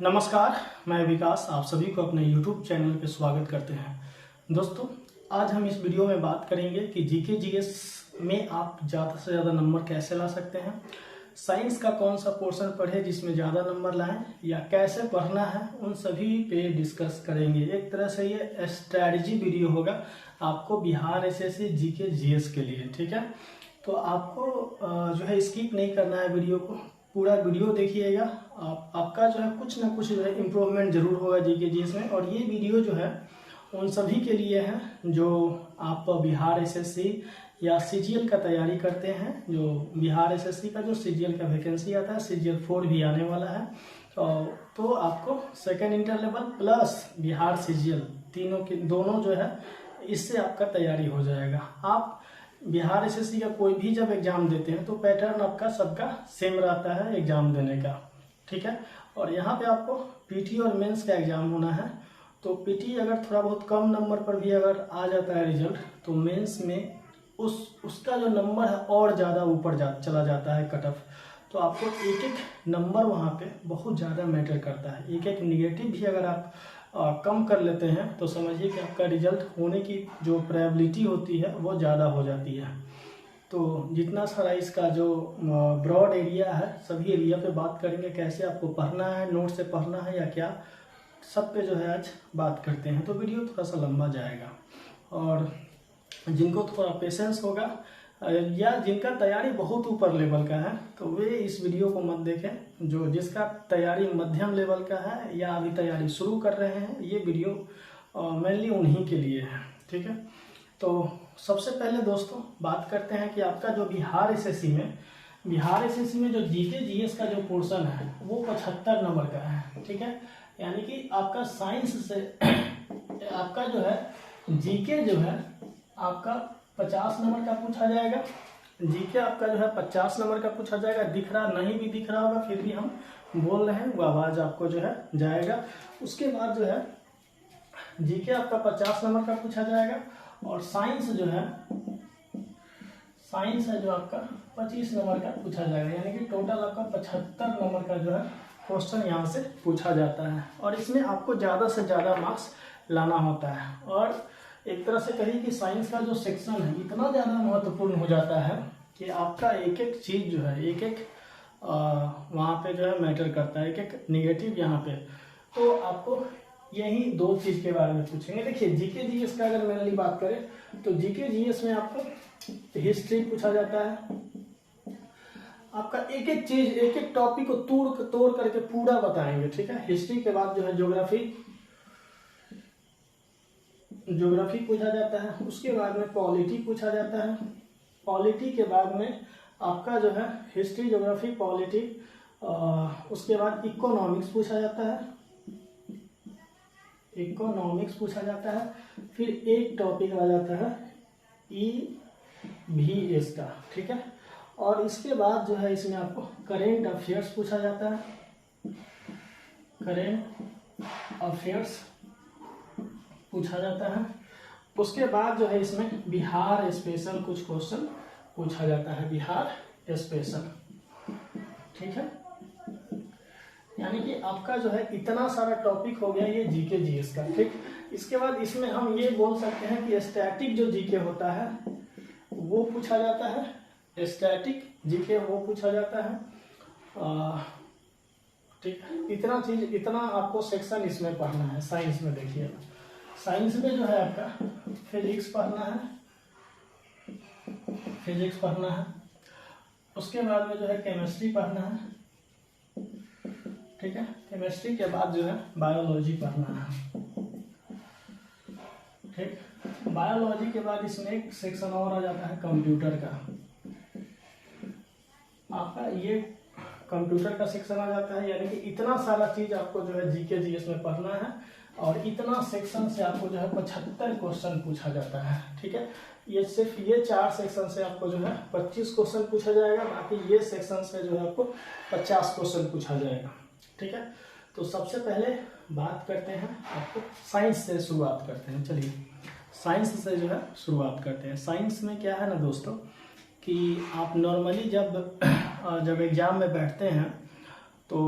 नमस्कार, मैं विकास आप सभी को अपने YouTube चैनल पे स्वागत करते हैं। दोस्तों, आज हम इस वीडियो में बात करेंगे कि जीके जीएस में आप ज़्यादा से ज़्यादा नंबर कैसे ला सकते हैं, साइंस का कौन सा पोर्शन पढ़े जिसमें ज़्यादा नंबर लाएं या कैसे पढ़ना है, उन सभी पे डिस्कस करेंगे। एक तरह से ये स्ट्रैटेजी वीडियो होगा आपको बिहार एसएससी जीके जीएस के लिए, ठीक है। तो आपको जो है स्किप नहीं करना है वीडियो को, पूरा वीडियो देखिएगा। आपका जो है कुछ ना कुछ जो है इम्प्रूवमेंट जरूर होगा जीके जीएस में। और ये वीडियो जो है उन सभी के लिए है जो आप बिहार एसएससी या सीजीएल का तैयारी करते हैं। जो बिहार एसएससी का जो सीजीएल का वैकेंसी आता है, सीजीएल 4 भी आने वाला है, तो आपको second inter level plus Bihar CGL दोनों जो है इससे आपका तैयारी हो जाएगा। आप बिहार एसएससी का कोई भी जब एग्जाम देते हैं तो पैटर्न आपका सबका सेम रहता है एग्जाम देने का, ठीक है। और यहाँ पे आपको पीटी और मेंस का एग्जाम होना है। तो पीटी अगर थोड़ा बहुत कम नंबर पर भी अगर आ जाता है रिजल्ट, तो मेंस में उसका जो नंबर है और ज़्यादा ऊपर चला जाता है कट ऑफ। तो आपको एक एक नंबर वहाँ पे बहुत ज़्यादा मैटर करता है। एक एक निगेटिव भी अगर आप कम कर लेते हैं तो समझिए कि आपका रिजल्ट होने की जो प्रोबेबिलिटी होती है वो ज़्यादा हो जाती है। तो जितना सारा इसका जो ब्रॉड एरिया है, सभी एरिया पे बात करेंगे, कैसे आपको पढ़ना है, नोट से पढ़ना है या क्या, सब पे जो है आज बात करते हैं। तो वीडियो थोड़ा सा लंबा जाएगा और जिनको थोड़ा पेशेंस होगा या जिनका तैयारी बहुत ऊपर लेवल का है तो वे इस वीडियो को मत देखें। जिसका तैयारी मध्यम लेवल का है या अभी तैयारी शुरू कर रहे हैं, ये वीडियो मेनली उन्हीं के लिए है, ठीक है। तो सबसे पहले दोस्तों बात करते हैं कि आपका जो बिहार एसएससी में जो जीके जीएस का जो पोर्शन है वो 75 नंबर का है, ठीक है। यानी कि आपका साइंस से आपका जो है जीके जो है आपका 50 नंबर का पूछा जाएगा। जीके आपका जो है 50 नंबर का पूछा जाएगा। दिख रहा नहीं भी दिख रहा होगा फिर भी हम बोल रहे हैं, वो आवाज आपको जो है जाएगा। उसके बाद जो है जीके आपका 50 नंबर का पूछा जाएगा और साइंस है जो आपका 25 नंबर का पूछा जाएगा। यानी कि टोटल आपका 75 नंबर का जो है क्वेश्चन यहाँ से पूछा जाता है और इसमें आपको ज़्यादा से ज़्यादा मार्क्स लाना होता है। और एक तरह से कहिए कि साइंस का जो सेक्शन है इतना ज़्यादा महत्वपूर्ण हो जाता है कि आपका एक एक चीज़ जो है एक एक वहाँ पे जो है मैटर करता है, एक एक निगेटिव यहाँ पे। तो आपको यही दो चीज़ के बारे में पूछेंगे। देखिए जीके जीएस का अगर मेनली बात करें तो जीके जीएस में आपको हिस्ट्री पूछा जाता है। आपका एक एक चीज एक एक टॉपिक को तोड़ करके पूरा बताएंगे, ठीक है। हिस्ट्री के बाद जो है ज्योग्राफी पूछा जाता है। उसके बाद में पॉलिटी पूछा जाता है। पॉलिटी के बाद में आपका जो है हिस्ट्री, ज्योग्राफी, पॉलिटी, उसके बाद इकोनॉमिक्स पूछा जाता है। फिर एक टॉपिक आ जाता है EVS का, ठीक है। और इसके बाद जो है इसमें आपको करेंट अफेयर्स पूछा जाता है। उसके बाद जो है इसमें बिहार स्पेशल कुछ क्वेश्चन पूछा जाता है, बिहार स्पेशल, ठीक है। यानी कि आपका जो है इतना सारा टॉपिक हो गया ये जीके जीएस का, ठीक। इसके बाद इसमें हम ये बोल सकते हैं कि स्टैटिक जो जीके होता है वो पूछा जाता है। स्टैटिक जीके वो पूछा जाता है, ठीक। इतना आपको सेक्शन इसमें पढ़ना है। साइंस में देखिए, साइंस में जो है आपका फिजिक्स पढ़ना है। उसके बाद में जो है केमिस्ट्री पढ़ना है, ठीक है। केमिस्ट्री के बाद जो है बायोलॉजी पढ़ना है, ठीक। बायोलॉजी के बाद इसमें एक सेक्शन और आ जाता है कंप्यूटर का। आपका ये कंप्यूटर का सेक्शन आ जाता है। यानी कि इतना सारा चीज आपको जो है जीके जीएस में पढ़ना है और इतना सेक्शन से आपको जो है 75 क्वेश्चन पूछा जाता है, ठीक है। ये सिर्फ ये 4 सेक्शन से आपको जो है 25 क्वेश्चन पूछा जाएगा। बाकी ये सेक्शन से जो है आपको 50 क्वेश्चन पूछा जाएगा, ठीक है। तो सबसे पहले बात करते हैं, आपको साइंस से शुरुआत करते हैं। चलिए साइंस से जो है शुरुआत करते हैं। साइंस में क्या है ना दोस्तों कि आप नॉर्मली जब एग्ज़ाम में बैठते हैं तो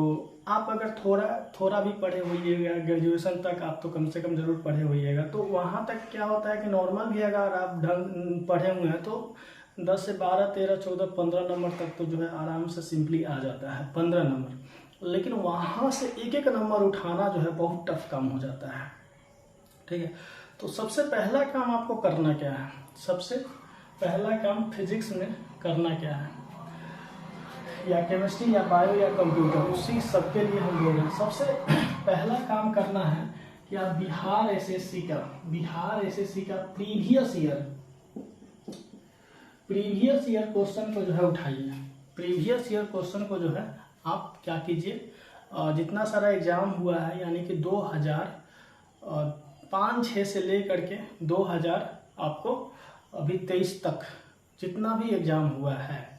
आप अगर थोड़ा भी पढ़े होइएगा, ग्रेजुएशन तक आप तो कम से कम जरूर पढ़े होइएगा, तो वहाँ तक क्या होता है कि नॉर्मल भी अगर आप ढंग पढ़े हुए हैं तो 10 से 12, 13, 14, 15 नंबर तक तो जो है आराम से सिंपली आ जाता है, 15 नंबर। लेकिन वहाँ से एक एक नंबर उठाना जो है बहुत टफ काम हो जाता है। ठीक है, तो सबसे पहला काम आपको करना क्या है? सबसे पहला काम फिजिक्स में करना क्या है, या केमिस्ट्री या बायो या कंप्यूटर, उसी सबके लिए हम बोल रहे हैं। सबसे पहला काम करना है कि आप बिहार एसएससी का प्रीवियस ईयर क्वेश्चन को जो है उठाइए। प्रीवियस ईयर क्वेश्चन को जो है आप क्या कीजिए, जितना सारा एग्जाम हुआ है, यानी कि 2005-6 से लेकर के 2000 आपको अभी 23 तक जितना भी एग्जाम हुआ है,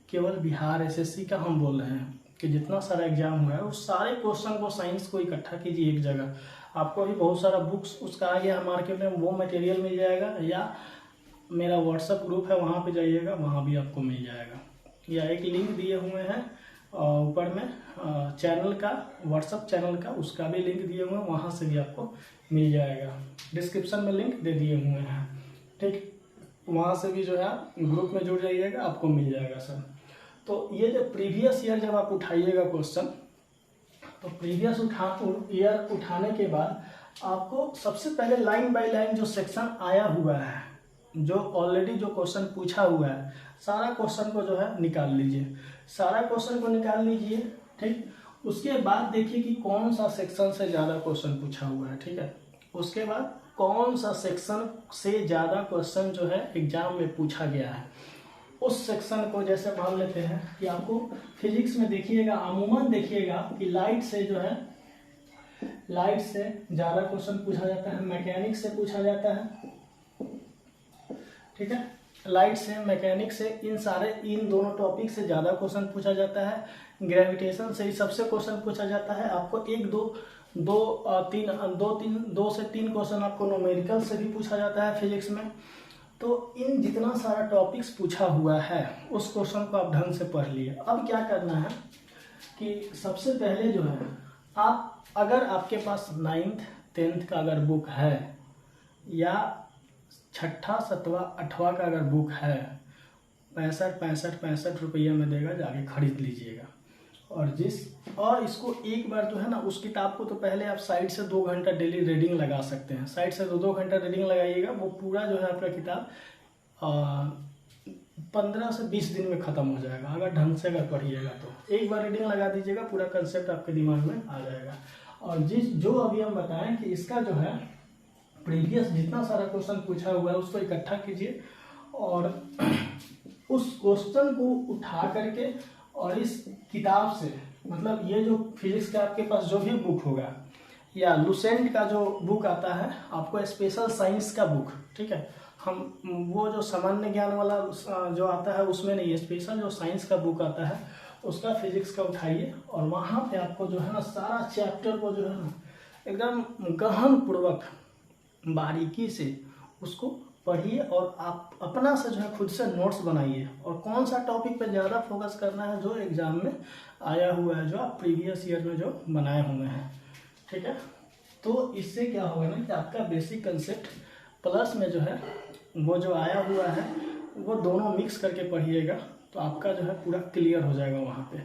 केवल बिहार एसएससी का हम बोल रहे हैं कि जितना सारा एग्जाम हुआ है उस सारे क्वेश्चन को, साइंस को इकट्ठा कीजिए एक जगह। आपको अभी बहुत सारा बुक्स उसका आ गया है मार्केट में, वो मटेरियल मिल जाएगा, या मेरा व्हाट्सएप ग्रुप है वहाँ पे जाइएगा, वहाँ भी आपको मिल जाएगा, या एक लिंक दिए हुए हैं ऊपर में चैनल का, व्हाट्सएप चैनल का, उसका भी लिंक दिए हुए हैं, वहाँ से भी आपको मिल जाएगा। डिस्क्रिप्शन में लिंक दे दिए हुए हैं, ठीक, वहाँ से भी जो है ग्रुप में जुड़ जाइएगा, आपको मिल जाएगा सर। तो ये जो प्रीवियस ईयर जब आप उठाइएगा क्वेश्चन, तो प्रीवियस ईयर उठाने के बाद आपको सबसे पहले लाइन बाय लाइन जो सेक्शन आया हुआ है, जो ऑलरेडी जो क्वेश्चन पूछा हुआ है, सारा क्वेश्चन को जो है निकाल लीजिए, सारा क्वेश्चन को निकाल लीजिए। ठीक, उसके बाद देखिए कि कौन सा सेक्शन से ज़्यादा क्वेश्चन पूछा हुआ है। ठीक है, उसके बाद कौन सा सेक्शन से ज़्यादा क्वेश्चन जो है एग्जाम में पूछा गया है, उस सेक्शन को, जैसे मान लेते हैं कि आपको फिजिक्स में देखिएगा, अमूमन देखिएगा कि लाइट से जो है, लाइट से ज़्यादा क्वेश्चन पूछा जाता है, मैकेनिक्स से पूछा जाता है। ठीक है, लाइट से, मैकेनिक्स से, इन दोनों टॉपिक से ज़्यादा क्वेश्चन पूछा जाता है। ग्रेविटेशन से ही सबसे क्वेश्चन पूछा जाता है। आपको 2 से 3 क्वेश्चन आपको न्यूमेरिकल से भी पूछा जाता है फिजिक्स में। तो इन जितना सारा टॉपिक्स पूछा हुआ है उस क्वेश्चन को आप ढंग से पढ़ लिए। अब क्या करना है कि सबसे पहले जो है, आप अगर आपके पास 9th 10th का अगर बुक है, या 6ठा 7वां 8वां का अगर बुक है, 65 रुपये में देगा, जाके खरीद लीजिएगा। और इसको एक बार जो है ना, उस किताब को तो पहले आप साइड से 2 घंटा डेली रीडिंग लगा सकते हैं, साइड से 2 घंटा रीडिंग लगाइएगा, वो पूरा जो है आपका किताब 15 से 20 दिन में ख़त्म हो जाएगा, अगर ढंग से अगर पढ़िएगा तो। एक बार रीडिंग लगा दीजिएगा, पूरा कंसेप्ट आपके दिमाग में आ जाएगा। और जो अभी हम बताएं कि इसका जो है प्रीवियस जितना सारा क्वेश्चन पूछा हुआ है उसको इकट्ठा कीजिए, और उस क्वेश्चन को उठा करके, और इस किताब से, मतलब ये जो फिजिक्स का आपके पास जो भी बुक होगा, या लुसेंट का जो बुक आता है आपको, स्पेशल साइंस का बुक, ठीक है, हम वो जो सामान्य ज्ञान वाला जो आता है उसमें नहीं, स्पेशल जो साइंस का बुक आता है उसका फिजिक्स का उठाइए, और वहाँ पे आपको जो है ना सारा चैप्टर को जो है ना एकदम गहन पूर्वक बारीकी से उसको पढ़िए, और आप अपना से जो है खुद से नोट्स बनाइए, और कौन सा टॉपिक पे ज़्यादा फोकस करना है जो एग्ज़ाम में आया हुआ है, जो आप प्रीवियस ईयर में जो बनाए हुए हैं। ठीक है, तो इससे क्या होगा ना कि आपका बेसिक कंसेप्ट प्लस में जो है वो जो आया हुआ है वो दोनों मिक्स करके पढ़िएगा, तो आपका जो है पूरा क्लियर हो जाएगा वहाँ पे।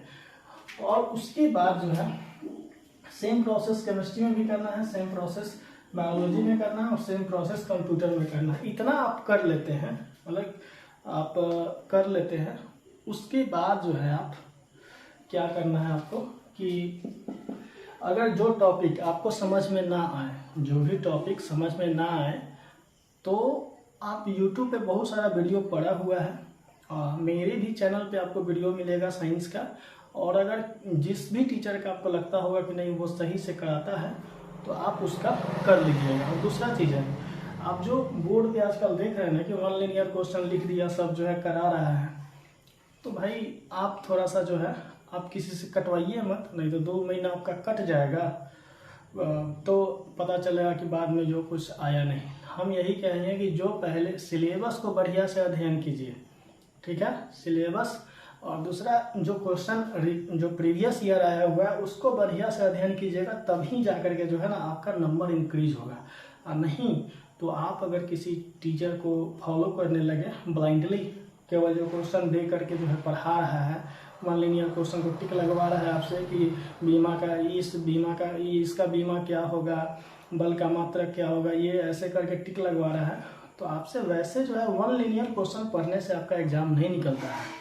और उसके बाद जो है सेम प्रोसेस केमिस्ट्री में भी करना है, सेम प्रोसेस बायोलॉजी में करना है, और सेम प्रोसेस कंप्यूटर में करना है। इतना आप कर लेते हैं, मतलब आप कर लेते हैं, उसके बाद जो है आप क्या करना है आपको कि अगर जो टॉपिक आपको समझ में ना आए, जो भी टॉपिक समझ में ना आए, तो आप YouTube पे बहुत सारा वीडियो पड़ा हुआ है, मेरे भी चैनल पे आपको वीडियो मिलेगा साइंस का, और अगर जिस भी टीचर का आपको लगता होगा कि नहीं वो सही से कराता है तो आप उसका कर लीजिएगा। और दूसरा चीज़ है, आप जो बोर्ड पे आजकल देख रहे हैं ना कि 1 लिनियर क्वेश्चन लिख दिया, सब जो है करा रहा है, तो भाई आप थोड़ा सा जो है आप किसी से कटवाइए मत, नहीं तो 2 महीना आपका कट जाएगा, तो पता चलेगा कि बाद में जो कुछ आया नहीं। हम यही कहेंगे कि जो पहले सिलेबस को बढ़िया से अध्ययन कीजिए, ठीक है, सिलेबस और दूसरा जो क्वेश्चन जो प्रीवियस ईयर आया हुआ है उसको बढ़िया से अध्ययन कीजिएगा, तभी जा करके जो है ना आपका नंबर इंक्रीज होगा। और नहीं तो आप अगर किसी टीचर को फॉलो करने लगे ब्लाइंडली, केवल जो क्वेश्चन दे करके जो है पढ़ा रहा है, मान लीजिए क्वेश्चन को टिक लगवा रहा है आपसे कि बीमा का इसका बीमा क्या होगा, बल का मात्रक क्या होगा, ये ऐसे करके टिक लगवा रहा है, तो आपसे वैसे जो है वन लीनियर क्वेश्चन पढ़ने से आपका एग्जाम नहीं निकलता है।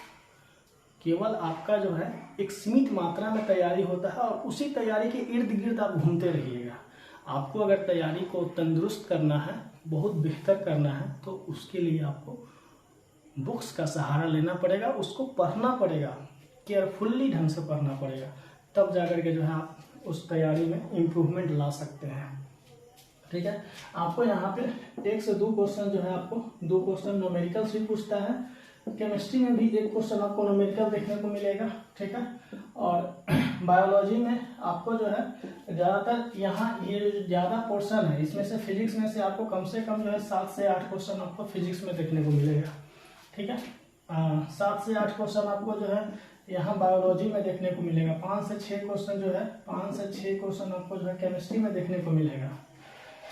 केवल आपका जो है एक सीमित मात्रा में तैयारी होता है और उसी तैयारी के इर्द गिर्द आप घूमते रहिएगा। आपको अगर तैयारी को तंदुरुस्त करना है, बहुत बेहतर करना है, तो उसके लिए आपको बुक्स का सहारा लेना पड़ेगा, उसको पढ़ना पड़ेगा, केयरफुल्ली ढंग से पढ़ना पड़ेगा, तब जाकर के जो है आप उस तैयारी में इम्प्रूवमेंट ला सकते हैं। ठीक है, आपको यहाँ पे 1 से 2 क्वेश्चन जो है आपको 2 क्वेश्चन न्यूमेरिकल से पूछता है। केमिस्ट्री में भी 1 क्वेश्चन आपको न्यूमेरिकल देखने को मिलेगा। ठीक है, और बायोलॉजी में आपको जो है ज़्यादातर यहाँ ये जो ज़्यादा पोर्शन है इसमें से फिजिक्स में से आपको कम से कम जो है 7 से 8 क्वेश्चन आपको फिजिक्स में देखने को मिलेगा। ठीक है, 7 से 8 क्वेश्चन आपको जो है यहाँ बायोलॉजी में देखने को मिलेगा। 5 से 6 क्वेश्चन जो है 5 से 6 क्वेश्चन आपको जो है केमिस्ट्री में देखने को मिलेगा।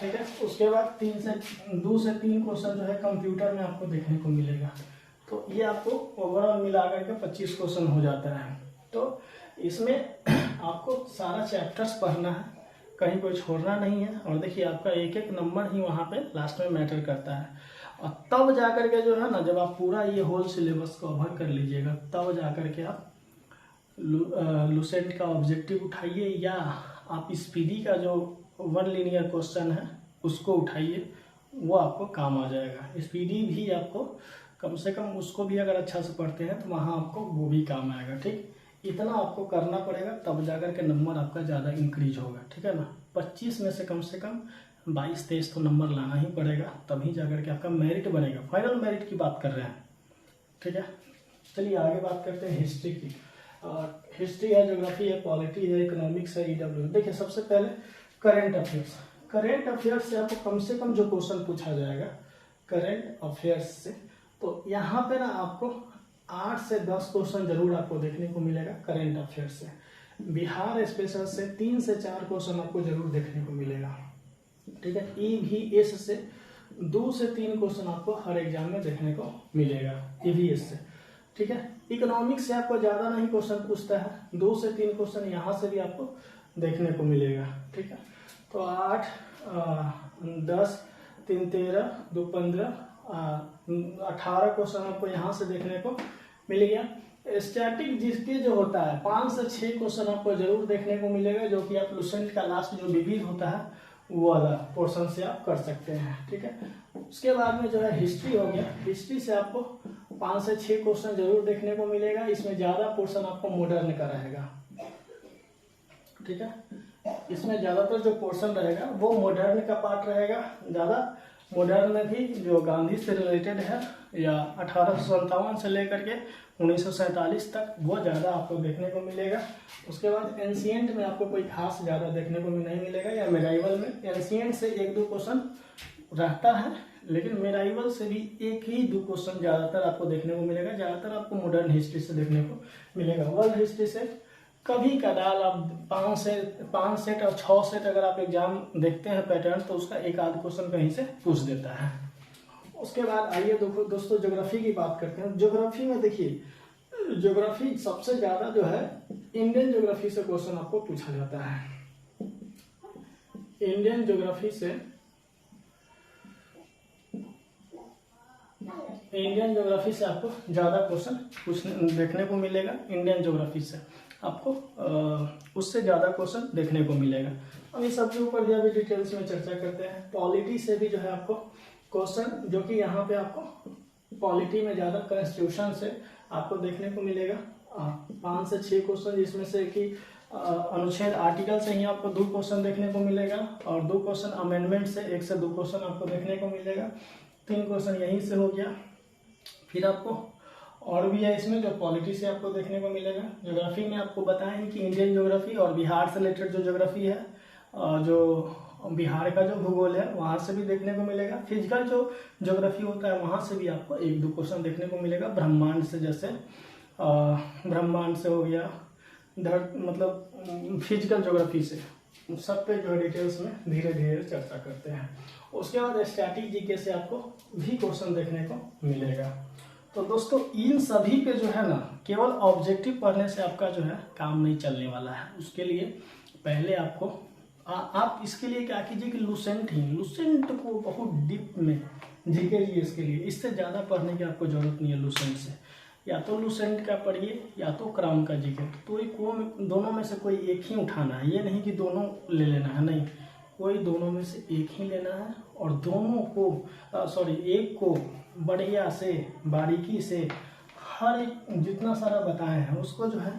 ठीक है, उसके बाद 2 से 3 क्वेश्चन जो है कंप्यूटर में आपको देखने को मिलेगा। तो ये आपको ओवरऑल मिला करके 25 क्वेश्चन हो जाता है। तो इसमें आपको सारा चैप्टर्स पढ़ना है, कहीं कोई छोड़ना नहीं है। और देखिए आपका एक एक नंबर ही वहाँ पे लास्ट में मैटर करता है। और तब जाकर के जो है ना, जब आप पूरा ये होल सिलेबस को कवर कर लीजिएगा, तब जाकर के आप लुसेंट का ऑब्जेक्टिव उठाइए, या आप स्पीडी का जो वन लीनियर क्वेश्चन है उसको उठाइए, वो आपको काम आ जाएगा। स्पीडी भी आपको कम से कम उसको भी अगर अच्छा से पढ़ते हैं तो वहाँ आपको वो भी काम आएगा। ठीक, इतना आपको करना पड़ेगा, तब जाकर के नंबर आपका ज़्यादा इंक्रीज होगा। ठीक है ना, 25 में से कम 22-23 तो नंबर लाना ही पड़ेगा, तभी जाकर के आपका मेरिट बनेगा। फाइनल मेरिट की बात कर रहे हैं। ठीक है, चलिए आगे बात करते हैं हिस्ट्री की। और हिस्ट्री है, ज्योग्राफी है, पॉलिटी है, इकोनॉमिक्स है, ईडब्ल्यू। देखिए सबसे पहले करंट अफेयर्स। करंट अफेयर्स से आपको कम से कम जो क्वेश्चन पूछा जाएगा करंट अफेयर्स से, तो यहाँ पे ना आपको 8 से 10 क्वेश्चन जरूर आपको देखने को मिलेगा करंट अफेयर्स से। बिहार स्पेशल से 3 से 4 क्वेश्चन आपको जरूर देखने को मिलेगा। ठीक है, ईवीएस से 2 से 3 क्वेश्चन आपको हर एग्जाम में देखने को मिलेगा ईवीएस से। ठीक है, इकोनॉमिक्स से आपको ज़्यादा नहीं क्वेश्चन पूछता है, 2 से 3 क्वेश्चन यहाँ से भी आपको देखने को मिलेगा। ठीक है, तो 8, 10, 3, 13, 2, 15, 18 क्वेश्चन आपको यहाँ से देखने को मिल गया। स्टैटिक जिसके जो होता है 5 से 6 क्वेश्चन आपको जरूर देखने को मिलेगा, जो कि आप लुसेंट का लास्ट जो विविध होता है वो वाला पोर्शन से आप कर सकते हैं। ठीक है, उसके बाद में जो है हिस्ट्री हो गया। हिस्ट्री से आपको 5 से 6 क्वेश्चन जरूर देखने को मिलेगा, इसमें ज़्यादा पोर्शन आपको मॉडर्न का रहेगा। ठीक है, इसमेमें ज़्यादातर जो पोर्शन रहेगा वो मॉडर्न का पार्ट रहेगा। ज़्यादा मॉडर्न में भी जो गांधी से रिलेटेड है, या 1857 से लेकर के 1947 तक, वो ज़्यादा आपको देखने को मिलेगा। उसके बाद एंशिएंट में आपको कोई खास ज़्यादा देखने को नहीं मिलेगा, या मेडाइवल में एंशिएंट से 1-2 क्वेश्चन रहता है, लेकिन मेडाइवल से भी 1-2 क्वेश्चन ज़्यादातर आपको देखने को मिलेगा। ज़्यादातर आपको मॉडर्न हिस्ट्री से देखने को मिलेगा। वर्ल्ड हिस्ट्री से कभी कदाल आप 5 सेट और 6 सेट अगर आप एग्जाम देखते हैं पैटर्न, तो उसका 1-आध क्वेश्चन कहीं से पूछ देता है। उसके बाद आइए दोस्तों ज्योग्राफी की बात करते हैं। ज्योग्राफी में देखिए, ज्योग्राफी सबसे ज़्यादा जो है इंडियन ज्योग्राफी से क्वेश्चन आपको पूछा जाता है। इंडियन ज्योग्राफी से आपको ज़्यादा क्वेश्चन देखने को मिलेगा। इंडियन ज्योग्राफी से आपको उससे ज़्यादा क्वेश्चन देखने को मिलेगा। अब इस सब के ऊपर भी अभी डिटेल्स में चर्चा करते हैं। पॉलिटी से भी जो है आपको क्वेश्चन, जो कि यहाँ पे आपको पॉलिटी में ज़्यादा कॉन्स्टिट्यूशन से आपको देखने को मिलेगा 5 से 6 क्वेश्चन, जिसमें से कि अनुच्छेद आर्टिकल से ही आपको 2 क्वेश्चन देखने को मिलेगा, और 2 क्वेश्चन अमेंडमेंट से 1 से 2 क्वेश्चन आपको देखने को मिलेगा। 3 क्वेश्चन यहीं से हो गया। फिर आपको और भी है इसमें जो पॉलिटी से आपको देखने को मिलेगा। ज्योग्राफी में आपको बताएं कि इंडियन ज्योग्राफी और बिहार से रिलेटेड जो ज्योग्राफी है, जो बिहार का जो भूगोल है वहाँ से भी देखने को मिलेगा। फिजिकल जो ज्योग्राफी होता है वहाँ से भी आपको 1-2 क्वेश्चन देखने को मिलेगा। ब्रह्मांड से जैसे ब्रह्मांड से हो गया, मतलब फिजिकल ज्योग्राफी से, सब पे जो है डिटेल्स में धीरे धीरे चर्चा करते हैं। उसके बाद स्टैटिक जीके से आपको भी क्वेश्चन देखने को मिलेगा। तो दोस्तों इन सभी पे जो है ना केवल ऑब्जेक्टिव पढ़ने से आपका जो है काम नहीं चलने वाला है। उसके लिए पहले आपको आप इसके लिए क्या कीजिए कि लुसेंट को बहुत डीप में जीके जीएस के लिए इससे ज़्यादा पढ़ने की आपको जरूरत नहीं है। लुसेंट से या तो लुसेंट का पढ़िए या तो क्राउन का जीके, तो दोनों में से कोई एक ही उठाना है। ये नहीं कि दोनों ले लेना है, नहीं, कोई दोनों में से एक ही लेना है और दोनों को एक को बढ़िया से बारीकी से हर एक जितना सारा बताए हैं उसको जो है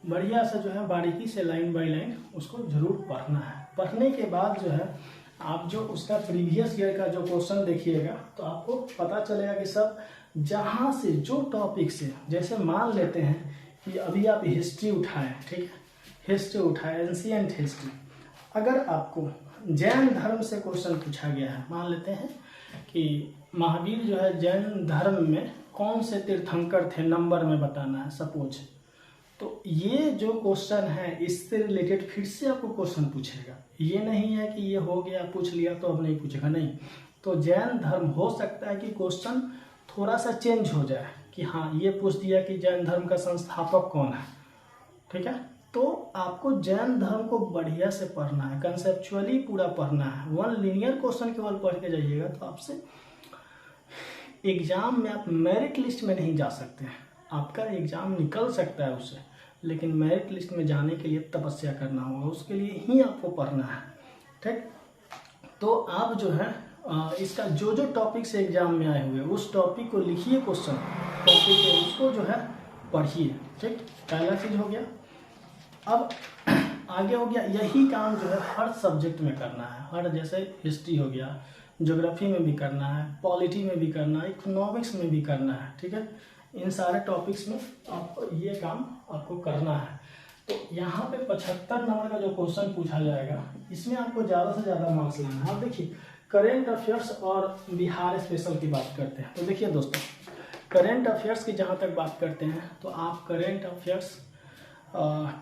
बढ़िया से जो है बारीकी से लाइन बाय लाइन उसको जरूर पढ़ना है। पढ़ने के बाद जो है आप जो उसका प्रीवियस ईयर का जो क्वेश्चन देखिएगा तो आपको पता चलेगा कि सब जहाँ से जो टॉपिक से, जैसे मान लेते हैं कि अभी आप हिस्ट्री उठाएं, ठीक है, हिस्ट्री उठाएं, एंशिएंट हिस्ट्री, अगर आपको जैन धर्म से क्वेश्चन पूछा गया है, मान लेते हैं कि महावीर जो है जैन धर्म में कौन से तीर्थंकर थे, नंबर में बताना है सपोज, तो ये जो क्वेश्चन है इससे रिलेटेड फिर से आपको क्वेश्चन पूछेगा। ये नहीं है कि ये हो गया पूछ लिया तो अब नहीं पूछेगा, नहीं। तो जैन धर्म हो सकता है कि क्वेश्चन थोड़ा सा चेंज हो जाए कि हाँ ये पूछ दिया कि जैन धर्म का संस्थापक कौन है, ठीक है। तो आपको जैन धर्म को बढ़िया से पढ़ना है, कंसेप्चुअली पूरा पढ़ना है। वन लीनियर क्वेश्चन केवल पढ़ के जाइएगा तो आपसे एग्जाम में आप मेरिट लिस्ट में नहीं जा सकते हैं। आपका एग्जाम निकल सकता है उससे, लेकिन मेरिट लिस्ट में जाने के लिए तपस्या करना होगा, उसके लिए ही आपको पढ़ना है, ठीक। तो आप जो है इसका जो टॉपिक से एग्जाम में आए हुए उस टॉपिक को लिखिए, क्वेश्चन टॉपिक है उसको जो है पढ़िए, ठीक। पहला चीज हो गया। अब आगे हो गया, यही काम जो है हर सब्जेक्ट में करना है, हर जैसे हिस्ट्री हो गया, ज्योग्राफी में भी करना है, पॉलिटी में भी करना है, इकोनॉमिक्स में भी करना है, ठीक है। इन सारे टॉपिक्स में आपको ये काम आपको करना है। तो यहाँ पे 75 नंबर का जो क्वेश्चन पूछा जाएगा इसमें आपको ज़्यादा से ज़्यादा मार्क्स लेना है। आप देखिए करेंट अफेयर्स और बिहार स्पेशल की बात करते हैं, तो देखिए दोस्तों करेंट अफेयर्स की जहाँ तक बात करते हैं तो आप करेंट अफेयर्स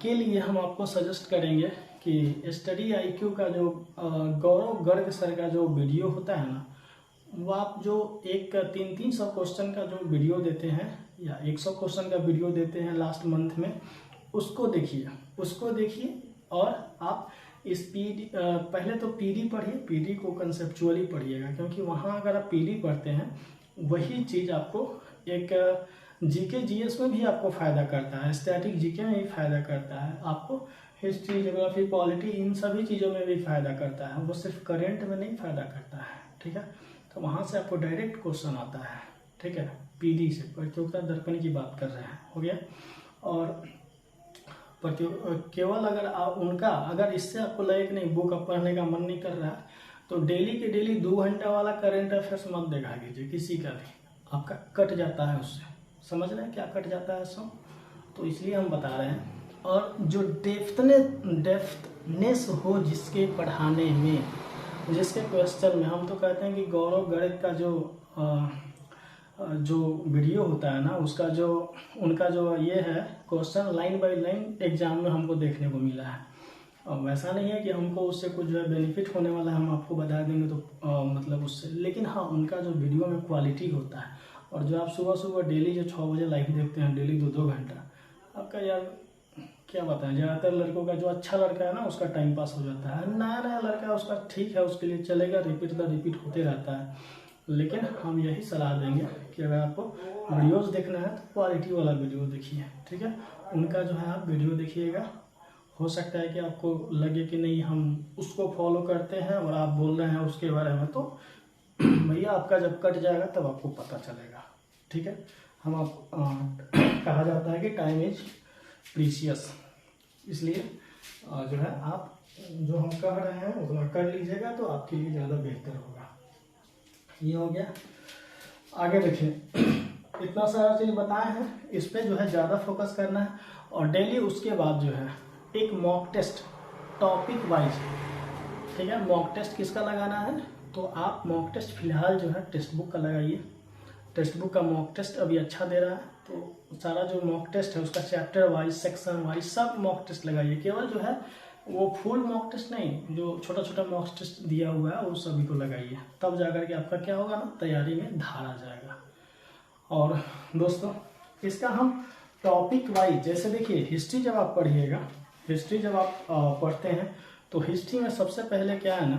के लिए हम आपको सजेस्ट करेंगे कि स्टडी आईक्यू का जो गौरव गर्ग सर का जो वीडियो होता है ना, वो आप जो एक 300 क्वेश्चन का जो वीडियो देते हैं या 100 क्वेश्चन का वीडियो देते हैं लास्ट मंथ में, उसको देखिए और आप इस पीडी पहले तो पीडी पढ़िए, पीडी को कंसेप्चुअली पढ़िएगा, क्योंकि वहाँ अगर आप पीडी पढ़ते हैं वही चीज़ आपको एक जीके जीएस में भी आपको फ़ायदा करता है, स्टैटिक जीके में भी फ़ायदा करता है, आपको हिस्ट्री ज्योग्राफी पॉलिटी इन सभी चीज़ों में भी फ़ायदा करता है, वो सिर्फ करेंट में नहीं फ़ायदा करता है, ठीक है। तो वहाँ से आपको डायरेक्ट क्वेश्चन आता है, ठीक है, पीडी से, प्रतियोगिता दर्पण की बात कर रहे हैं, हो गया। और केवल अगर इससे आपको लगे कि नहीं बुक अब पढ़ने का मन नहीं कर रहा है तो डेली के डेली 2 घंटा वाला करेंट अफेयर्स मत देखा कीजिए किसी का भी, आपका कट जाता है उससे, समझ रहे हैं क्या कट जाता है सब, तो इसलिए हम बता रहे हैं। और जो डेप्थनेस हो जिसके पढ़ाने में, जिसके क्वेश्चन में, हम तो कहते हैं कि गौरव गर्ग का जो वीडियो होता है ना उसका जो उनका जो ये है question line by line exam में हमको देखने को मिला है। और वैसा नहीं है कि हमको उससे कुछ जो है बेनिफिट होने वाला है हम आपको बता देंगे तो मतलब उससे, लेकिन हाँ उनका जो वीडियो में क्वालिटी होता है। और जो आप सुबह सुबह डेली जो 6 बजे लाइव देखते हैं डेली 2-2 घंटा, आपका यार क्या बताएं, ज़्यादातर लड़कों का जो अच्छा लड़का है ना उसका टाइम पास हो जाता है, नया लड़का उसका ठीक है, उसके लिए चलेगा, रिपीट होते रहता है। लेकिन हम यही सलाह देंगे कि अगर आपको वीडियोस देखना है तो क्वालिटी वाला वीडियो देखिए, ठीक है। उनका जो है आप वीडियो देखिएगा, हो सकता है कि आपको लगे कि नहीं हम उसको फॉलो करते हैं और आप बोल रहे हैं उसके बारे में, तो भैया आपका जब कट जाएगा तब आपको पता चलेगा, ठीक है। कहा जाता है कि टाइम इज प्रीशियस, इसलिए जो है आप जो हम कह रहे हैं उतना कर लीजिएगा तो आपके लिए ज़्यादा बेहतर होगा। ये हो गया। आगे देखिए इतना सारा चीज़ बताए हैं, इस पे जो है ज़्यादा फोकस करना है। और डेली उसके बाद जो है एक मॉक टेस्ट टॉपिक वाइज, ठीक है। मॉक टेस्ट किसका लगाना है, तो आप मॉक टेस्ट फिलहाल जो है टेक्स्ट बुक का लगाइए। टेक्स्ट बुक का मॉक टेस्ट अभी अच्छा दे रहा है, तो सारा जो मॉक टेस्ट है उसका चैप्टर वाइज, सेक्शन वाइज सब मॉक टेस्ट लगाइए। केवल जो है वो फुल मॉक टेस्ट नहीं, जो छोटा छोटा मॉक टेस्ट दिया हुआ है वो सभी को लगाइए, तब जाकर के आपका क्या होगा ना, तैयारी में धार आ जाएगा। और दोस्तों इसका हम टॉपिक वाइज, जैसे देखिए हिस्ट्री जब आप पढ़िएगा, हिस्ट्री जब आप पढ़ते हैं तो हिस्ट्री में सबसे पहले क्या है ना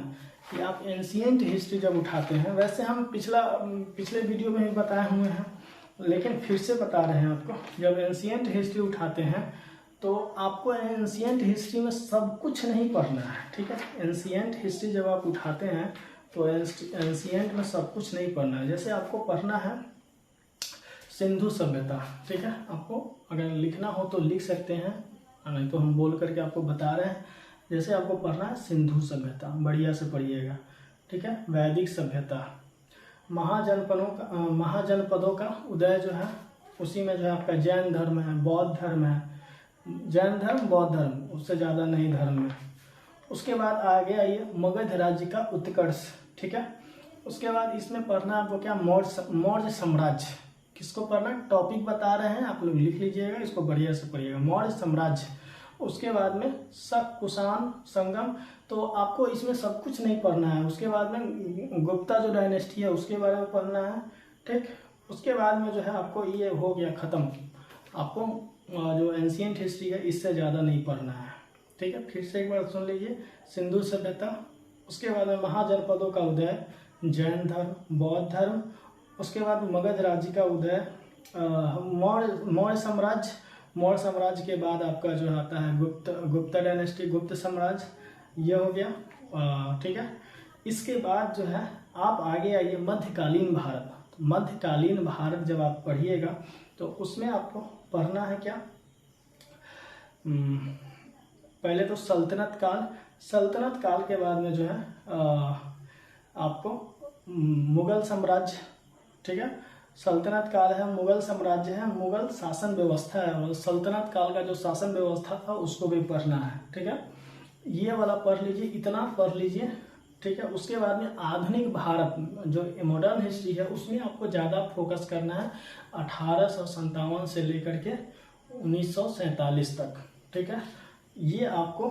कि आप एंशिएंट हिस्ट्री जब उठाते हैं, वैसे हम पिछले वीडियो में भी बताए हुए हैं, लेकिन फिर से बता रहे हैं आपको। जब एंशिएंट हिस्ट्री उठाते हैं तो आपको एंशिएंट हिस्ट्री में सब कुछ नहीं पढ़ना है, ठीक है। एंशिएंट हिस्ट्री जब आप उठाते हैं तो एंशिएंट में सब कुछ नहीं पढ़ना है। जैसे आपको पढ़ना है सिंधु सभ्यता, ठीक है। आपको अगर लिखना हो तो लिख सकते हैं, नहीं तो हम बोल करके आपको बता रहे हैं। जैसे आपको पढ़ना है सिंधु सभ्यता, बढ़िया से पढ़िएगा, ठीक है। वैदिक सभ्यता, महाजनपदों का उदय जो है, उसी में जो है आपका जैन धर्म है, बौद्ध धर्म है, जैन धर्म बौद्ध धर्म, उससे ज़्यादा नहीं धर्म है। उसके बाद आगे आइए मगध राज्य का उत्कर्ष, ठीक है। उसके बाद इसमें पढ़ना आपको क्या, मौर्य साम्राज्य। किसको पढ़ना, टॉपिक बता रहे हैं, आप लोग लिख लीजिएगा, इसको बढ़िया से पढ़िएगा, मौर्य साम्राज्य। उसके बाद में शक, कुषाण, संगम, तो आपको इसमें सब कुछ नहीं पढ़ना है। उसके बाद में गुप्ता जो डायनेस्टी है उसके बारे में पढ़ना है, ठीक। उसके बाद में जो है आपको ये हो गया ख़त्म, आपको जो एंशिएंट हिस्ट्री है इससे ज़्यादा नहीं पढ़ना है, ठीक है। फिर से एक बार सुन लीजिए, सिंधु सभ्यता, उसके बाद में महाजनपदों का उदय, जैन धर्म, बौद्ध धर्म, उसके बाद मगध राज्य का उदय, मौर्य साम्राज्य, मौर्य साम्राज्य के बाद आपका जो आता है गुप्ता डायनेस्टी, गुप्त साम्राज्य, ये हो गया, ठीक है। इसके बाद जो है आप आगे आइए मध्यकालीन भारत। मध्यकालीन भारत जब आप पढ़िएगा तो उसमें आपको पढ़ना है क्या, पहले तो सल्तनत काल, सल्तनत काल के बाद में जो है आपको मुगल साम्राज्य, ठीक है। सल्तनत काल है, मुगल साम्राज्य है, मुगल शासन व्यवस्था है, और सल्तनत काल का जो शासन व्यवस्था था उसको भी पढ़ना है, ठीक है। ये वाला पढ़ लीजिए, इतना पढ़ लीजिए, ठीक है। उसके बाद में आधुनिक भारत जो मॉडर्न हिस्ट्री है उसमें आपको ज़्यादा फोकस करना है 1857 से लेकर के 1947 तक, ठीक है। ये आपको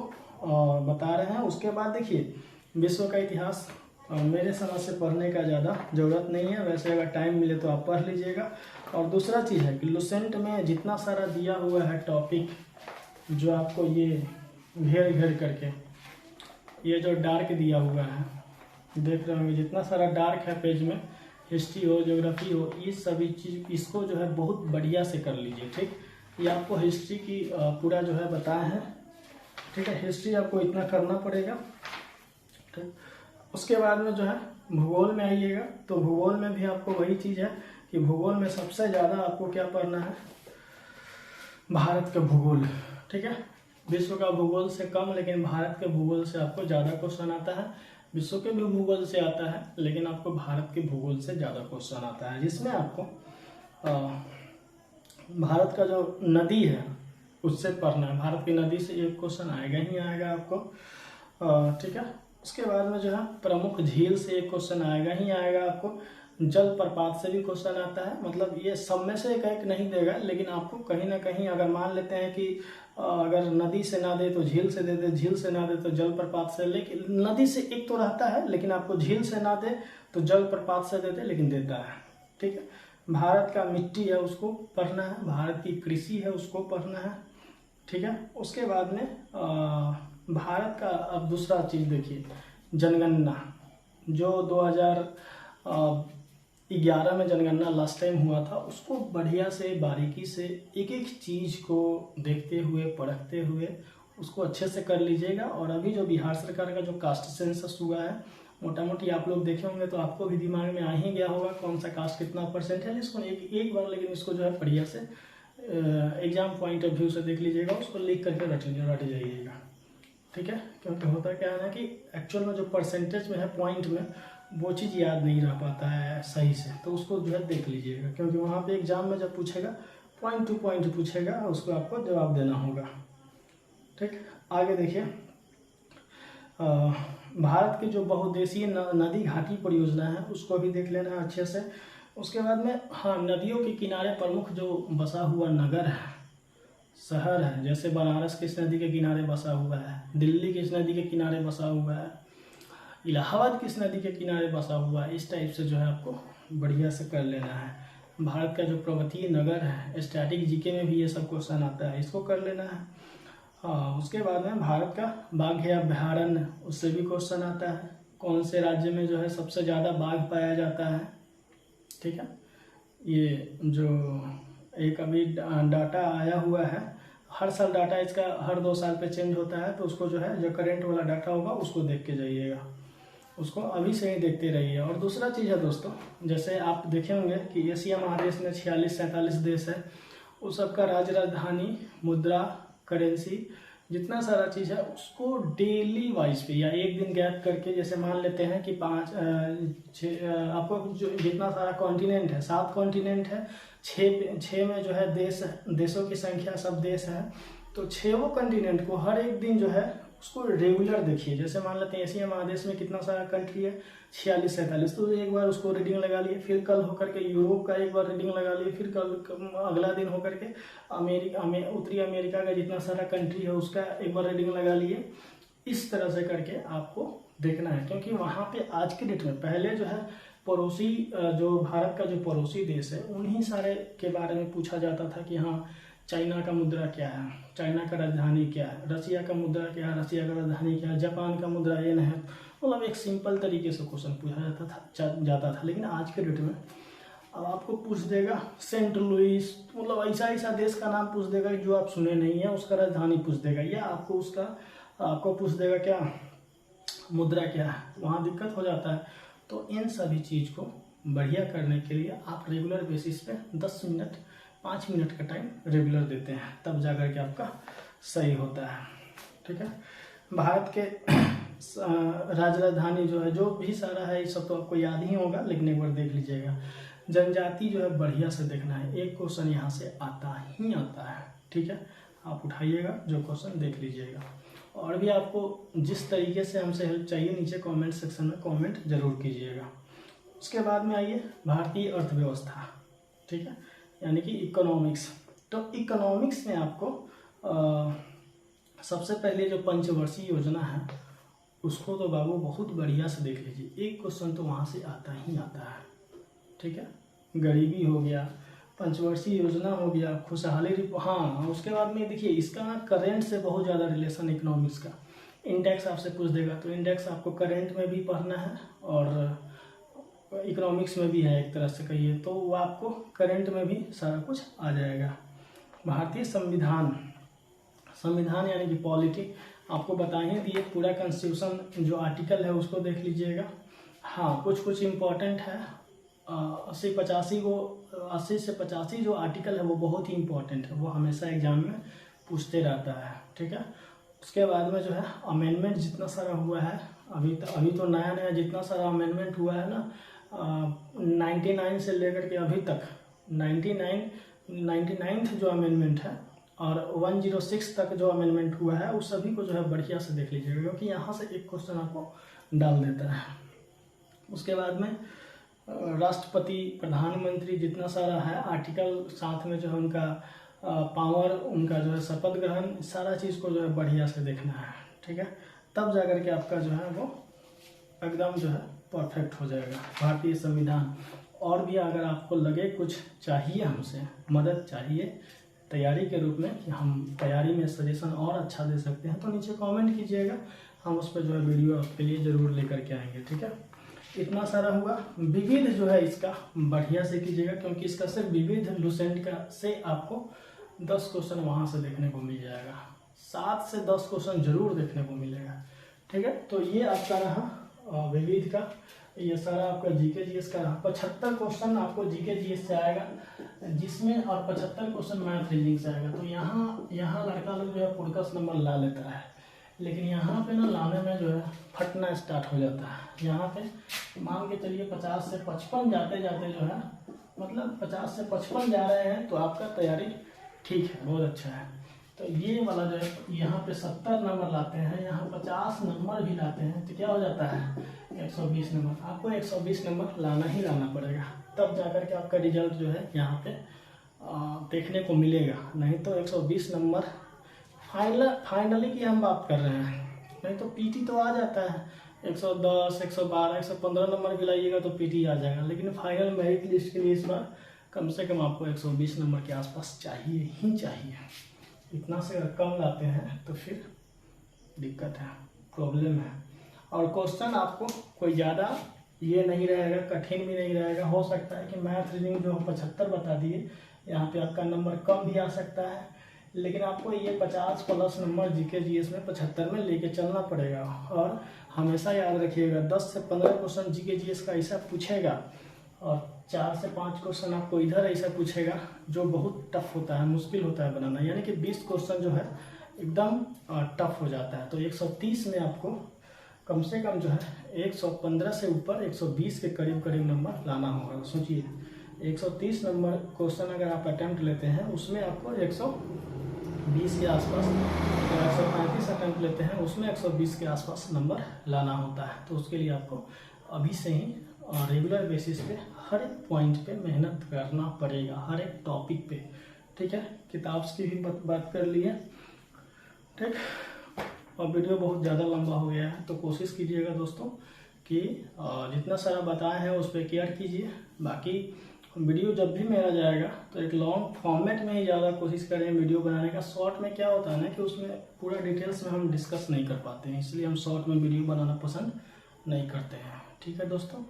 बता रहे हैं। उसके बाद देखिए विश्व का इतिहास मेरे समझ से पढ़ने का ज़्यादा ज़रूरत नहीं है, वैसे अगर टाइम मिले तो आप पढ़ लीजिएगा। और दूसरा चीज़ है कि लुसेंट में जितना सारा दिया हुआ है टॉपिक, जो आपको ये घेर करके ये जो डार्क दिया हुआ है, देख रहे होंगे जितना सारा डार्क है पेज में, हिस्ट्री हो, ज्योग्राफी हो, ये सभी चीज़ इसको जो है बहुत बढ़िया से कर लीजिए, ठीक। ये आपको हिस्ट्री की पूरा जो है बताया है, ठीक है। हिस्ट्री आपको इतना करना पड़ेगा, ठीक। उसके बाद में जो है भूगोल में आइएगा, तो भूगोल में भी आपको वही चीज़ है कि भूगोल में सबसे ज़्यादा आपको क्या पढ़ना है, भारत का भूगोल, ठीक है। विश्व का भूगोल से कम, लेकिन भारत के भूगोल से आपको ज़्यादा क्वेश्चन आता है। विश्व के भी भूगोल से आता है, लेकिन आपको भारत के भूगोल से ज़्यादा क्वेश्चन आता है, जिसमें आपको भारत का जो नदी है उससे पढ़ना है। भारत की नदी से एक क्वेश्चन आएगा ही आएगा आपको, ठीक है। उसके बाद में जो है प्रमुख झील से एक क्वेश्चन आएगा ही आएगा आपको। जल प्रपात से भी क्वेश्चन आता है, मतलब ये सब में से एक नहीं देगा, लेकिन आपको कहीं ना कहीं अगर मान लेते हैं कि अगर नदी से ना दे तो झील से दे दे, झील से ना दे तो जल प्रपात से, लेकिन नदी से एक तो रहता है, लेकिन आपको झील से ना दे तो जल प्रपात से दे दे, लेकिन देता है, ठीक है। भारत का मिट्टी है उसको पढ़ना है, भारत की कृषि है उसको पढ़ना है, ठीक है। उसके बाद में भारत का अब दूसरा चीज़ देखिए, जनगणना, जो 2011 में जनगणना लास्ट टाइम हुआ था, उसको बढ़िया से बारीकी से एक एक चीज़ को देखते हुए, परखते हुए उसको अच्छे से कर लीजिएगा। और अभी जो बिहार सरकार का जो कास्ट सेंसस हुआ है, मोटा मोटी आप लोग देखे होंगे तो आपको भी दिमाग में आ ही गया होगा कौन सा कास्ट कितना परसेंट है। इसको एक बार लेकिन इसको जो है बढ़िया से एग्जाम पॉइंट ऑफ व्यू से देख लीजिएगा, उसको लिख करके रट जाइएगा, ठीक है। क्योंकि होता क्या है ना कि एक्चुअल में जो परसेंटेज में है, पॉइंट में, वो चीज़ याद नहीं रह पाता है सही से, तो उसको जो है देख लीजिएगा, क्योंकि वहाँ पे एग्जाम में जब पूछेगा पॉइंट टू पॉइंट पूछेगा, उसको आपको जवाब देना होगा, ठीक। आगे देखिए, भारत की जो बहुउद्देशीय नदी घाटी परियोजना है उसको भी देख लेना है अच्छे से। उसके बाद में हाँ, नदियों के किनारे प्रमुख जो बसा हुआ नगर है, शहर है, जैसे बनारस किस नदी के किनारे बसा हुआ है, दिल्ली किस नदी के किनारे बसा हुआ है, इलाहाबाद किस नदी के किनारे बसा हुआ है, इस टाइप से जो है आपको बढ़िया से कर लेना है। भारत का जो पर्वतीय नगर है, स्टैटिक जीके में भी ये सब क्वेश्चन आता है, इसको कर लेना है। हाँ, उसके बाद में भारत का बाघ या अभयारण्य, उससे भी क्वेश्चन आता है, कौन से राज्य में जो है सबसे ज़्यादा बाघ पाया जाता है। ठीक है, ये जो एक अभी डाटा आया हुआ है, हर साल डाटा इसका हर 2 साल पे चेंज होता है, तो उसको जो है जो करंट वाला डाटा होगा उसको देख के जाइएगा, उसको अभी से ही देखते रहिए। और दूसरा चीज़ है दोस्तों, जैसे आप देखे होंगे कि एशिया महादेश में 46-47 देश है, उस सबका राजधानी, मुद्रा, करेंसी, जितना सारा चीज़ है उसको डेली वाइज पे या एक दिन गैप करके, जैसे मान लेते हैं कि आपको जो जितना सारा कॉन्टिनेंट है, 7 कॉन्टिनेंट है, 6 में जो है देशों की संख्या सब देश है, तो 6 कॉन्टिनेंट को हर एक दिन जो है उसको रेगुलर देखिए। जैसे मान लेते हैं एशिया महादेश में कितना सारा कंट्री है, 46-47, तो एक बार उसको रीडिंग लगा लिए, फिर कल होकर के यूरोप का एक बार रीडिंग लगा लिए, फिर कल अगला दिन होकर के उत्तरी अमेरिका का जितना सारा कंट्री है उसका एक बार रीडिंग लगा लिए। इस तरह से करके आपको देखना है, क्योंकि वहाँ पे आज के डेट में पहले जो है पड़ोसी, जो भारत का जो पड़ोसी देश है उन्हीं सारे के बारे में पूछा जाता था कि हाँ चाइना का मुद्रा क्या है, चाइना का राजधानी क्या है, रसिया का मुद्रा क्या है, रसिया का राजधानी क्या है, जापान का मुद्रा ये है, मतलब एक सिंपल तरीके से क्वेश्चन पूछा जाता था। लेकिन आज के डेट में अब आपको पूछ देगा सेंट लुइस, मतलब ऐसा ऐसा देश का नाम पूछ देगा जो आप सुने नहीं है, उसका राजधानी पूछ देगा, या आपको पूछ देगा क्या मुद्रा क्या है, वहाँ दिक्कत हो जाता है। तो इन सभी चीज़ को बढ़िया करने के लिए आप रेगुलर बेसिस पे 10 मिनट 5 मिनट का टाइम रेगुलर देते हैं, तब जाकर के आपका सही होता है। ठीक है, भारत के राजधानी जो है, जो भी सारा है, ये सब तो आपको याद ही होगा, लेकिन एक बार देख लीजिएगा। जनजाति जो है बढ़िया से देखना है, एक क्वेश्चन यहाँ से आता ही आता है। ठीक है, आप उठाइएगा जो क्वेश्चन देख लीजिएगा। और भी आपको जिस तरीके से हमसे हेल्प चाहिए नीचे कमेंट सेक्शन में कमेंट जरूर कीजिएगा। उसके बाद में आइए भारतीय अर्थव्यवस्था। ठीक है, यानी कि इकोनॉमिक्स। तो इकोनॉमिक्स में आपको सबसे पहले जो पंचवर्षीय योजना है उसको तो बाबू बहुत बढ़िया से देख लीजिए, एक क्वेश्चन तो वहाँ से आता ही आता है। ठीक है, गरीबी हो गया, पंचवर्षीय योजना हो गया, खुशहाली हाँ, उसके बाद में देखिए इसका करेंट से बहुत ज़्यादा रिलेशन इकोनॉमिक्स का। इंडेक्स आपसे पूछ देगा, तो इंडेक्स आपको करेंट में भी पढ़ना है और इकोनॉमिक्स में भी है, एक तरह से कहिए तो वो आपको करंट में भी सारा कुछ आ जाएगा। भारतीय संविधान यानी कि पॉलिटी आपको बता ही दिए, पूरा कॉन्स्टिट्यूशन जो आर्टिकल है उसको देख लीजिएगा। हाँ, कुछ इम्पोर्टेंट है, 80 से 85 जो आर्टिकल है वो बहुत ही इम्पोर्टेंट है, वो हमेशा एग्जाम में पूछते रहता है। ठीक है, उसके बाद में जो है अमेंडमेंट जितना सारा हुआ है, अभी तो नया जितना सारा अमेंडमेंट हुआ है ना, 99 से लेकर के अभी तक 99th जो अमेंडमेंट है और 106 तक जो अमेंडमेंट हुआ है, उस सभी को जो है बढ़िया से देख लीजिएगा, क्योंकि यहाँ से एक क्वेश्चन आपको डाल देता है। उसके बाद में राष्ट्रपति, प्रधानमंत्री जितना सारा है आर्टिकल, साथ में जो है उनका पावर, उनका जो है शपथ ग्रहण, सारा चीज़ को जो है बढ़िया से देखना है। ठीक है, तब जाकर के आपका जो है वो एकदम जो है परफेक्ट हो जाएगा। भारतीय संविधान। और भी अगर आपको लगे कुछ चाहिए, हमसे मदद चाहिए तैयारी के रूप में, कि हम तैयारी में सजेशन और अच्छा दे सकते हैं, तो नीचे कमेंट कीजिएगा, हम उस पर जो है वीडियो आपके लिए ज़रूर लेकर के आएंगे। ठीक है, इतना सारा हुआ। विविध जो है इसका बढ़िया से कीजिएगा, क्योंकि इसका सिर्फ विविध लुसेंट का से आपको 10 क्वेश्चन वहाँ से देखने को मिल जाएगा, 7 से 10 क्वेश्चन जरूर देखने को मिलेगा। ठीक है, तो ये आपका रहा विविध का, ये सारा आपका जीके जीएस का रहा। 75 क्वेश्चन आपको जीके जीएस से आएगा, जिसमें और 75 क्वेश्चन मैथ रीजनिंग से आएगा। तो यहाँ लड़का लोग जो है पुरकस नंबर ला लेता है, लेकिन यहाँ पे ना लाने में जो है फटना स्टार्ट हो जाता है। यहाँ पे मान के चलिए 50 से 55 जाते जाते जो है, मतलब 50 से 55 जा रहे हैं, तो आपका तैयारी ठीक है, बहुत अच्छा है। तो ये वाला जो है यहाँ पे 70 नंबर लाते हैं, यहाँ 50 नंबर भी लाते हैं, तो क्या हो जाता है 120 नंबर, आपको 120 नंबर लाना ही लाना पड़ेगा, तब जाकर के आपका रिजल्ट जो है यहाँ पे देखने को मिलेगा। नहीं तो 120 नंबर फाइनली की हम बात कर रहे हैं, नहीं तो पीटी तो आ जाता है 110, 112, 115 नंबर भी लाइएगा तो पीटी आ जाएगा, लेकिन फाइनल मेरिट लिस्ट के लिए इस बार कम से कम आपको 120 नंबर के आसपास चाहिए ही चाहिए। इतना से अगर कम लाते हैं तो फिर दिक्कत है, प्रॉब्लम है। और क्वेश्चन आपको कोई ज़्यादा ये नहीं रहेगा, कठिन भी नहीं रहेगा। हो सकता है कि मैथ रीजनिंग जो 75 बता दिए, यहाँ पे आपका नंबर कम भी आ सकता है, लेकिन आपको ये 50 प्लस नंबर जीके जीएस में 75 में लेके चलना पड़ेगा। और हमेशा याद रखिएगा 10 से 15 क्वेश्चन जीके जीएस का ऐसा पूछेगा और 4 से 5 क्वेश्चन आपको इधर ऐसा पूछेगा जो बहुत टफ होता है, मुश्किल होता है बनाना, यानी कि 20 क्वेश्चन जो है एकदम टफ हो जाता है। तो 130 में आपको कम से कम जो है 115 से ऊपर 120 के करीब नंबर लाना होगा। सोचिए 130 नंबर क्वेश्चन अगर आप अटेम्प्ट लेते हैं, उसमें आपको 120 के आसपास, 135 अटेम्प्ट लेते हैं उसमें 120 के आसपास नंबर लाना होता है। तो उसके लिए आपको अभी से ही रेगुलर बेसिस पे हर एक पॉइंट पे मेहनत करना पड़ेगा, हर एक टॉपिक पे। ठीक है, किताब की भी बात कर ली है। ठीक, और वीडियो बहुत ज़्यादा लंबा हो गया है, तो कोशिश कीजिएगा दोस्तों कि जितना सारा बताए हैं उस पर केयर कीजिए। बाकी वीडियो जब भी मेरा जाएगा तो एक लॉन्ग फॉर्मेट में ही ज़्यादा कोशिश करें वीडियो बनाने का। शॉर्ट में क्या होता है ना कि उसमें पूरा डिटेल्स में हम डिस्कस नहीं कर पाते हैं, इसलिए हम शॉर्ट में वीडियो बनाना पसंद नहीं करते हैं। ठीक है दोस्तों,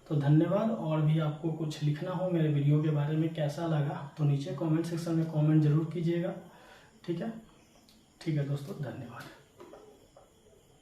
तो धन्यवाद। और भी आपको कुछ लिखना हो मेरे वीडियो के बारे में, कैसा लगा, तो नीचे कमेंट सेक्शन में कमेंट जरूर कीजिएगा। ठीक है दोस्तों, धन्यवाद।